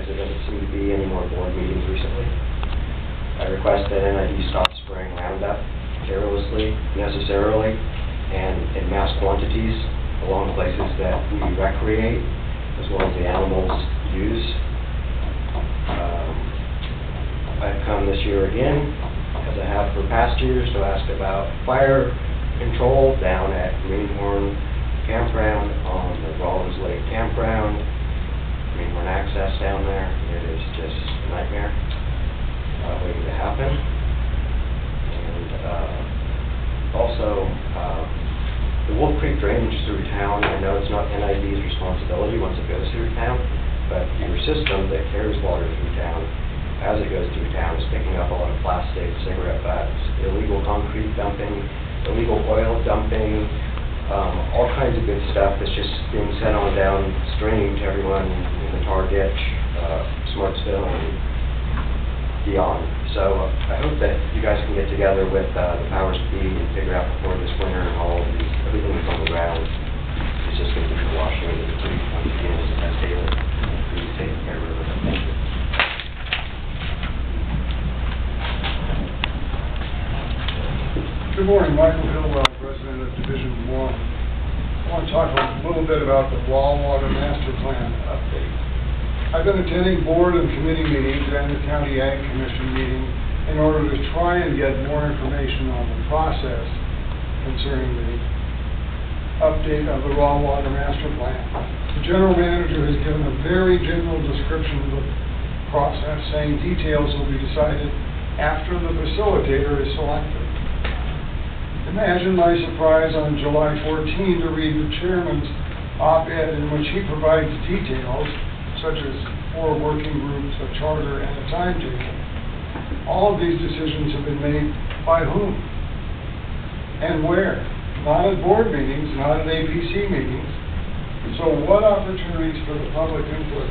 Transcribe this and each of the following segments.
there doesn't seem to be any more board meetings recently. I request that NID stop spraying Roundup carelessly, necessarily, and in mass quantities along places that we recreate, as well as the animals use. I've come this year again, as I have for past years, to ask about fire control down at Greenhorn Campground on the Rollins Lake Campground. Greenhorn access down there, it is just a nightmare waiting to happen. And also, the Wolf Creek drainage through town, I know it's not NID's responsibility once it goes through town, but your system that carries water through town, as it goes through town, is picking up a lot of plastic, cigarette butts, illegal concrete dumping, illegal oil dumping, all kinds of good stuff that's just being sent on downstream to everyone in the Tar Ditch, Smartsville, and beyond. So I hope that you guys can get together with the powers to be and figure out before this winter and all of these, everything that's on the ground is just going to be washing into the creek once again as Taylor is taking care of it. Thank you. Good morning, Michael Hillwell, President of Division 1. I want to talk a little bit about the Raw Water Master Plan update. I've been attending board and committee meetings and the County Ag Commission meeting in order to try and get more information on the process concerning the update of the Raw Water Master Plan. The General Manager has given a very general description of the process, saying details will be decided after the facilitator is selected. Imagine my surprise on July 14 to read the chairman's op-ed in which he provides details such as 4 working groups, a charter, and a timetable. All of these decisions have been made by whom and where? Not at board meetings, not at APC meetings. So what opportunities for the public input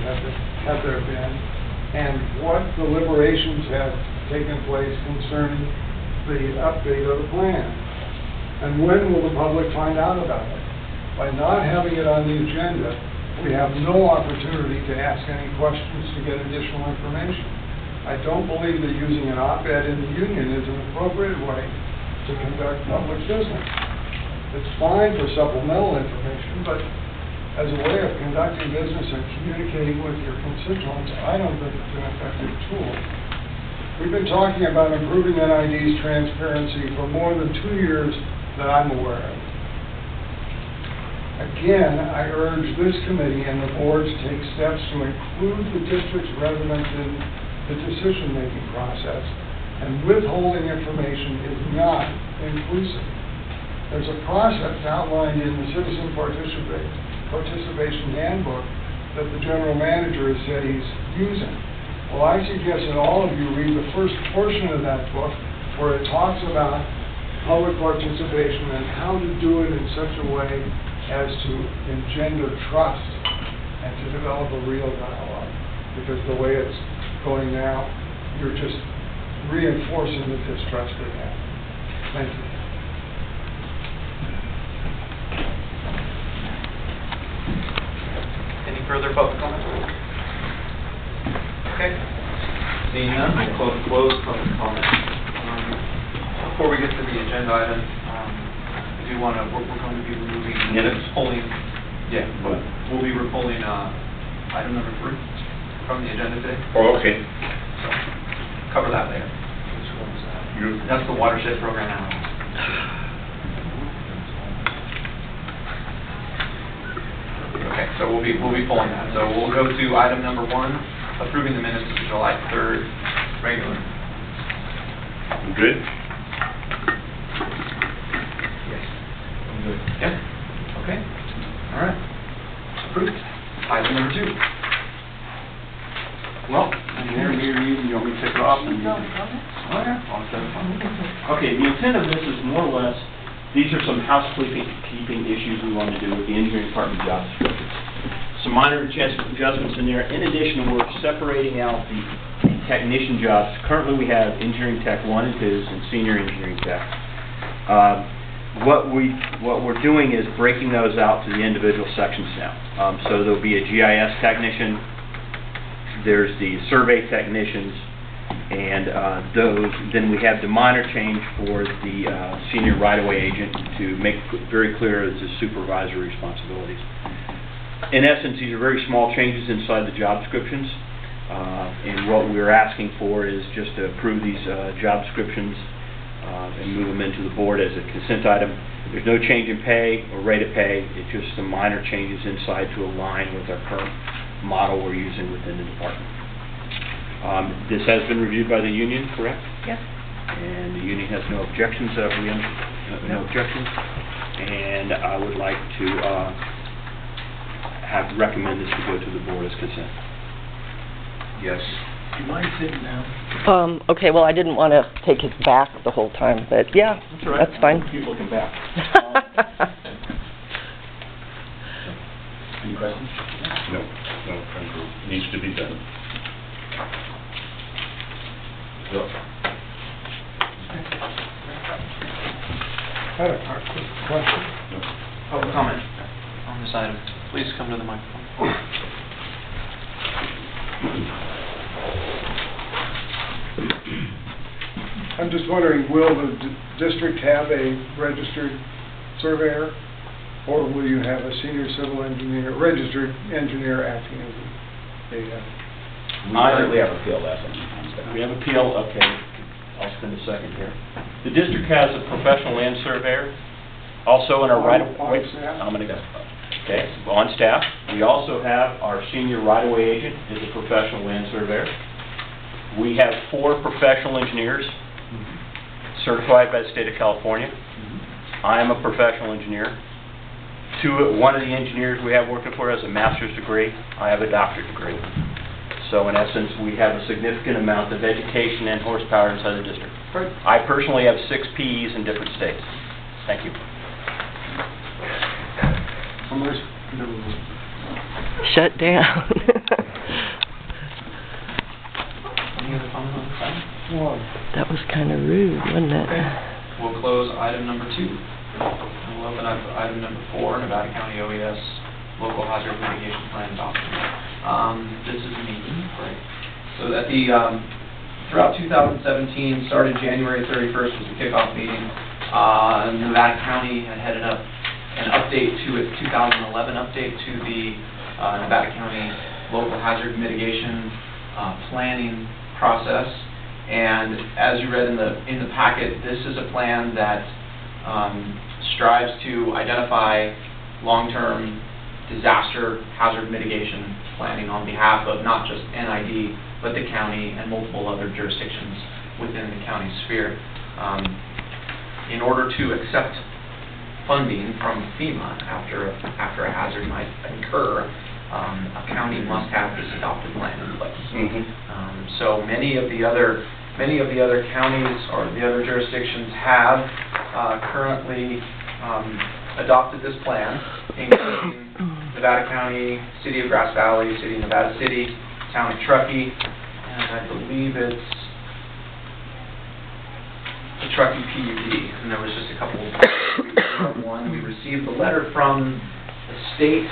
have there been, and what deliberations have taken place concerning the update of the plan? And when will the public find out about it? By not having it on the agenda, we have no opportunity to ask any questions to get additional information. I don't believe that using an op-ed in the union is an appropriate way to conduct public business. It's fine for supplemental information, but as a way of conducting business and communicating with your constituents, I don't think it's an effective tool. We've been talking about improving NID's transparency for more than 2 years that I'm aware of. Again, I urge this committee and the board to take steps to include the district's residents in the decision-making process, and withholding information is not inclusive. There's a process outlined in the Citizen Participation Handbook that the General Manager has said he's using. Well, I suggest that all of you read the first portion of that book where it talks about public participation and how to do it in such a way as to engender trust and to develop a real dialogue. Because the way it's going now, you're just reinforcing the distrust they have. Thank you. Any further public comments? Okay. Seeing none, I close public comment. Before we get to the agenda item, I do want to, we're going to be removing minutes, pulling, but we'll be pulling item number 3 from the agenda today. Oh, okay. So, cover that later. Which one is that? That's the watershed program animals. Okay, so we'll be pulling that. So we'll go to item number 1, approving the minutes of the July 3rd regular. Good. Good. Yeah. Okay. All right. Approved. Item number 2. Well, I'm here, you want me to take it off? And okay, the intent of this is more or less, these are some housekeeping issues we want to do with the engineering department job descriptions. Some minor adjustments in there. In addition, we're separating out the technician jobs. Currently, we have engineering tech 1 and 2s and senior engineering tech. What we're doing is breaking those out to the individual sections now. So there'll be a GIS technician, there's the survey technicians, and then we have the minor change for the senior right-of-way agent to make very clear it's his supervisory responsibilities. In essence, these are very small changes inside the job descriptions, and what we're asking for is just to approve these job descriptions and move them into the board as a consent item. There's no change in pay or rate of pay. It's just some minor changes inside to align with our current model we're using within the department. This has been reviewed by the union, correct? Yes. And the union has no objections, no objections. And I would like to recommend this to go to the board as consent. Yes. Do you mind sitting down? Okay, well, I didn't want to take it back the whole time, but yeah, all right. that's fine. Keep looking back. Any questions? No, it needs to be done. Bill? I had a quick question. Public comment on this item. Please come to the microphone. I'm just wondering, will the district have a registered surveyor, or will you have a senior civil engineer, registered engineer acting as a We have a field estimate. We have a PL, okay. I'll spend a second here. The district has a professional land surveyor, also in our right-of-way. On staff? I'm going to go. Okay, on staff. We also have our senior right-of-way agent is a professional land surveyor. We have 4 professional engineers certified by the state of California. I am a professional engineer. One of the engineers we have working for us has a master's degree. I have a doctorate degree. So in essence, we have a significant amount of education and horsepower inside the district. I personally have 6 PEs in different states. Thank you. Shut down. Any other comment on this item? One. That was kind of rude, wasn't it? We'll close item number 2. And we'll open up item number 4, Nevada County OES Local Hazard Mitigation Plan adoption. This is a meeting, right? So that throughout 2017, started January 31st was the kickoff meeting. Nevada County had headed up an update to its 2011 update to the Nevada County Local Hazard Mitigation planning process. And as you read in the packet, this is a plan that strives to identify long-term disaster hazard mitigation planning on behalf of not just NID, but the county and multiple other jurisdictions within the county sphere. In order to accept funding from FEMA after a hazard might occur, a county must have this adopted plan in place. So many of the other counties or the other jurisdictions have currently adopted this plan, including Nevada County, City of Grass Valley, City of Nevada City, Town of Truckee, and I believe it's the Truckee PUD. And there was just a couple of one. We received a letter from the state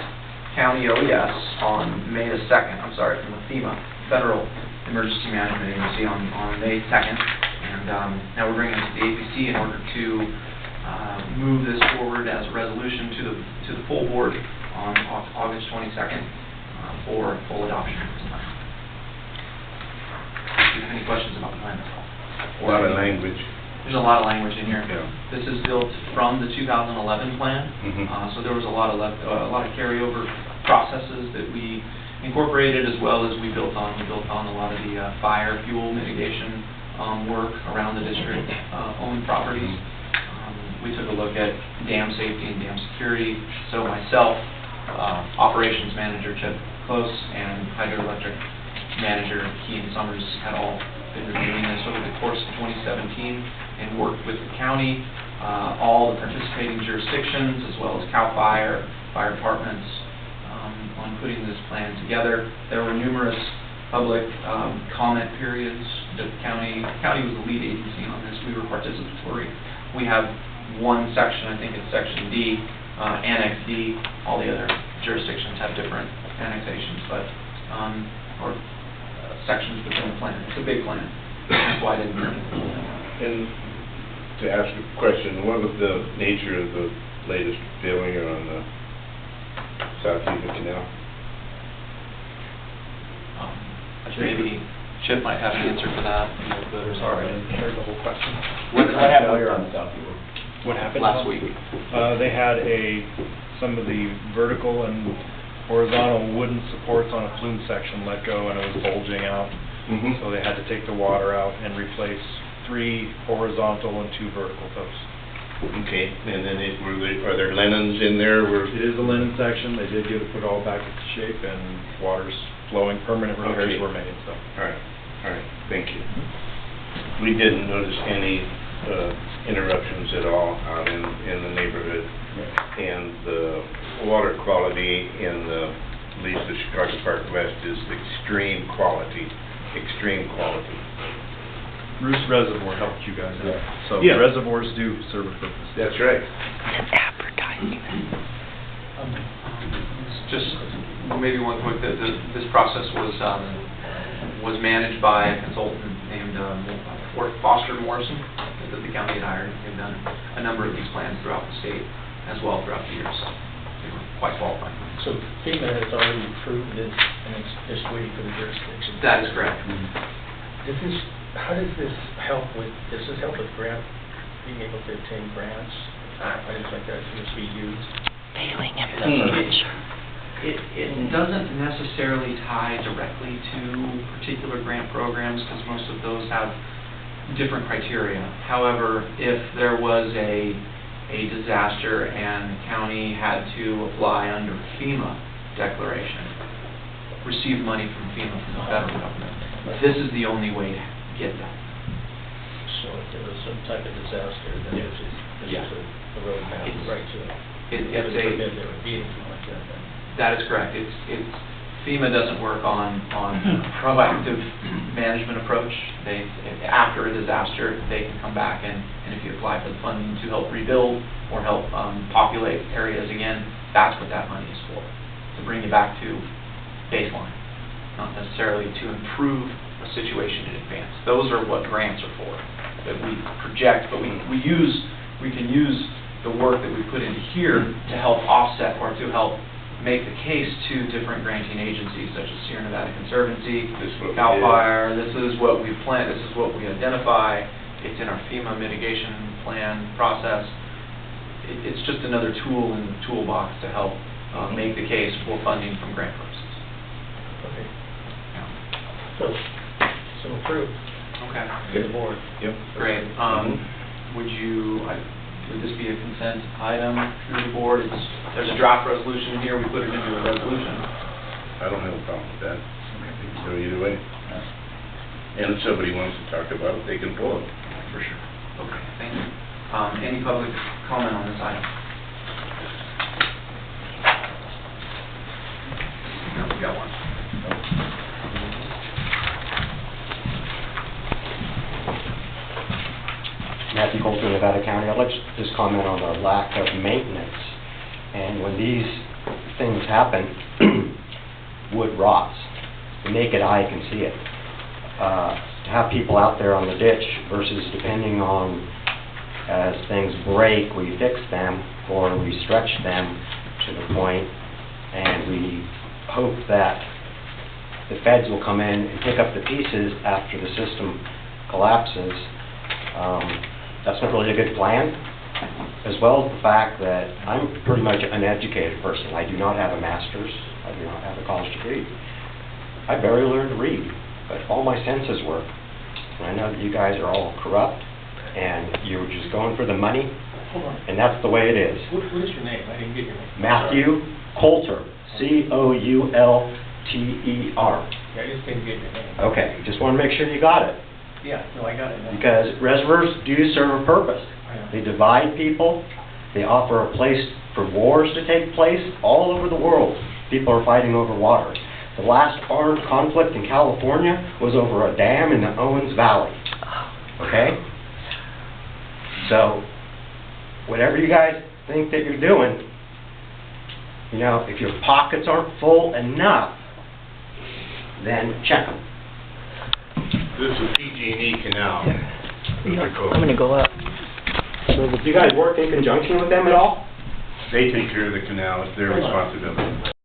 county OES on May the 2nd. I'm sorry, from the FEMA, Federal Emergency Management Agency, on May 2nd. And now we're bringing it to the APC in order to move this forward as a resolution to the full board on August 22nd for full adoption at this time. Do you have any questions about the plan? A lot of language. There's a lot of language in here. Yeah. This is built from the 2011 plan, so there was a lot of carryover processes that we incorporated, as well as we built on. We built on a lot of the fire fuel mitigation work around the district owned properties. We took a look at dam safety and dam security. So myself, operations manager Chip Close, and hydroelectric manager Kean Summers had all been reviewing this over the course of 2017 and worked with the county, all the participating jurisdictions, as well as CAL FIRE, fire departments, on putting this plan together. There were numerous public comment periods. The county was the lead agency on this. We were participatory. We have one section, I think it's section D, Annex D. All the other jurisdictions have different annexations, but or sections within the plan. It's a big plan. That's why they didn't bring it. And to ask a question, what was the nature of the latest failure on the South Yuba Canal? Maybe Chip might have an answer for that. Sorry. Heard the whole question. What What happened failure on the South Yuba? What happened? Last week. They had some of the vertical and horizontal wooden supports on a flume section let go, and it was bulging out. Mm-hmm. So they had to take the water out and replace 3 horizontal and 2 vertical posts. Okay, and then are there linens in there? It is a linen section. They did get it put all back into shape, and water's flowing. Permanent repairs Okay. were made, so. All right, thank you. We didn't notice any interruptions at all out in the neighborhood. And the water quality in at least the Chicago Park West is extreme quality. Bruce Reservoir helped you guys out. Yeah. So Yeah. reservoirs do serve a purpose. That's right. Advertising. Just maybe one quick, this process was managed by a consultant named Foster Morrison that the county had hired. They've done a number of these plans throughout the state as well throughout the years, so they were quite qualified. So FEMA has already approved this, and it's just waiting for the jurisdiction. That is correct. How does this help with grant, being able to obtain grants, items like that, to be used? Failing infrastructure. It doesn't necessarily tie directly to particular grant programs because most of those have different criteria. However, if there was a disaster and the county had to apply under FEMA declaration, receive money from FEMA from the federal government, this is the only way to get that. So if there was some type of disaster, then this is a roadmap right to it. It's Heaven forbid there would be anything like that then. That is correct. FEMA doesn't work on proactive management approach. After a disaster, they can come back and if you apply for the funding to help rebuild or help populate areas again, that's what that money is for, to bring you back to baseline, not necessarily to improve a situation in advance. Those are what grants are for, that we project, but we can use the work that we put into here to help offset or to help make the case to different granting agencies such as Sierra Nevada Conservancy, CAL FIRE. This is what we plan, this is what we identify. It's in our FEMA mitigation plan process. It's just another tool in the toolbox to help make the case for funding from grant purposes. Okay. Yeah. So approved. Okay. Good board. Yep. Great. Would this be a consent item through the board? There's a draft resolution here, we put it into a resolution. I don't have a problem with that. So either way. And if somebody wants to talk about it, they can pull it. For sure. Okay, thank you. Any public comment on this item? No, we got one. Matthew Colton, Nevada County. I'd like to just comment on the lack of maintenance. And when these things happen, wood rots. The naked eye can see it. To have people out there on the ditch versus depending on as things break, we fix them or we stretch them to the point, and we hope that the feds will come in and pick up the pieces after the system collapses. That's not really a good plan, as well as the fact that I'm pretty much an uneducated person. I do not have a master's. I do not have a college degree. I barely learned to read, but all my senses work. And I know that you guys are all corrupt, and you're just going for the money, Hold on. and that's the way it is. What is your name? I didn't get your name. Matthew Coulter, C-O-U-L-T-E-R. Yeah, I just didn't get your name. Okay, just want to make sure you got it. Yeah, no, I got it now. Because reservoirs do serve a purpose. They divide people. They offer a place for wars to take place all over the world. People are fighting over water. The last armed conflict in California was over a dam in the Owens Valley. Okay? So, whatever you guys think that you're doing, you know, if your pockets aren't full enough, then check them. This is PG&E Canal. I'm gonna go up. Do you guys work in conjunction with them at all? They take care of the canal, it's their responsibility.